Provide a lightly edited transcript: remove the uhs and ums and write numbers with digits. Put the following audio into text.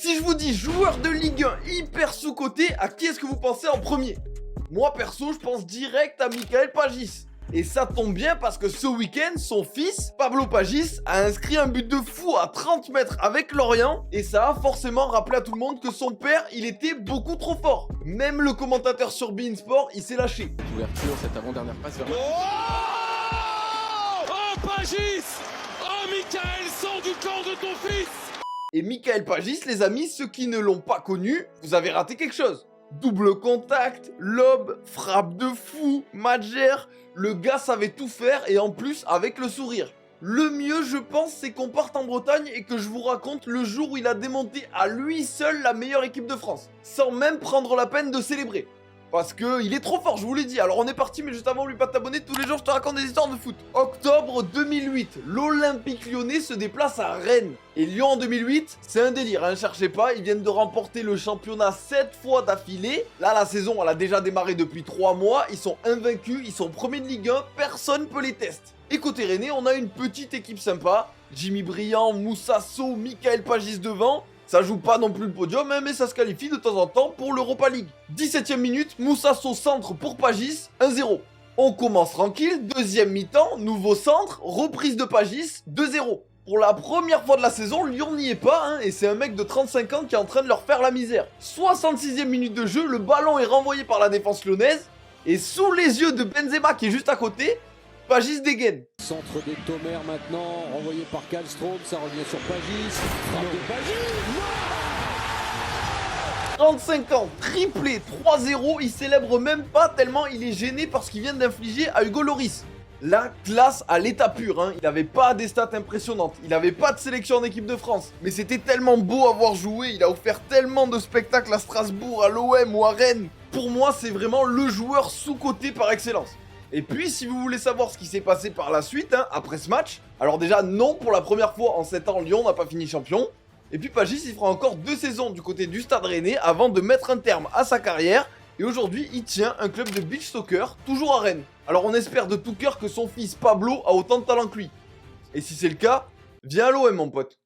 Si je vous dis joueur de Ligue 1 hyper sous-coté, à qui est-ce que vous pensez en premier? Moi perso, je pense direct à Michael Pagis. Et ça tombe bien parce que ce week-end, son fils, Pablo Pagis, a inscrit un but de fou à 30 mètres avec Lorient. Et ça a forcément rappelé à tout le monde que son père, il était beaucoup trop fort. Même le commentateur sur beIN Sport, il s'est lâché. Ouverture, cette avant-dernière passe vers... Oh Pagis! Oh Michael, sors du camp de ton fils! Et Michael Pagis, les amis, ceux qui ne l'ont pas connu, vous avez raté quelque chose. Double contact, lob, frappe de fou, Madjer, le gars savait tout faire et en plus avec le sourire. Le mieux je pense c'est qu'on parte en Bretagne et que je vous raconte le jour où il a démonté à lui seul la meilleure équipe de France, sans même prendre la peine de célébrer. Parce que il est trop fort, je vous l'ai dit. Alors on est parti, mais juste avant, n'oublie pas de t'abonner. Tous les jours, je te raconte des histoires de foot. Octobre 2008, l'Olympique Lyonnais se déplace à Rennes. Et Lyon en 2008, c'est un délire, hein, cherchez pas. Ils viennent de remporter le championnat 7 fois d'affilée. Là, la saison, elle a déjà démarré depuis 3 mois. Ils sont invaincus, ils sont premiers de Ligue 1. Personne peut les tester. Et côté Rennais, on a une petite équipe sympa. Jimmy Briand, Moussa Sow, Michael Pagis devant. Ça joue pas non plus le podium, hein, mais ça se qualifie de temps en temps pour l'Europa League. 17ème minute, Moussa Sow centre pour Pagis, 1-0. On commence tranquille, deuxième mi-temps, nouveau centre, reprise de Pagis, 2-0. Pour la première fois de la saison, Lyon n'y est pas, hein, et c'est un mec de 35 ans qui est en train de leur faire la misère. 66ème minute de jeu, le ballon est renvoyé par la défense lyonnaise, et sous les yeux de Benzema qui est juste à côté, Pagis dégaine. Centre de Tomer maintenant, renvoyé par Kallström, ça revient sur Pagis. Frappe de Pagis. 35 ans, triplé, 3-0, il célèbre même pas tellement il est gêné parce qu'il vient d'infliger à Hugo Lloris. La classe à l'état pur, hein. Il avait pas des stats impressionnantes, il avait pas de sélection en équipe de France, mais c'était tellement beau à voir jouer, il a offert tellement de spectacles à Strasbourg, à l'OM ou à Rennes. Pour moi, c'est vraiment le joueur sous-coté par excellence. Et puis, si vous voulez savoir ce qui s'est passé par la suite, hein, après ce match, alors déjà, non, pour la première fois en 7 ans, Lyon n'a pas fini champion. Et puis Pagis, il fera encore 2 saisons du côté du Stade Rennais avant de mettre un terme à sa carrière. Et aujourd'hui, il tient un club de beach soccer, toujours à Rennes. Alors on espère de tout cœur que son fils Pablo a autant de talent que lui. Et si c'est le cas, viens à l'OM mon pote.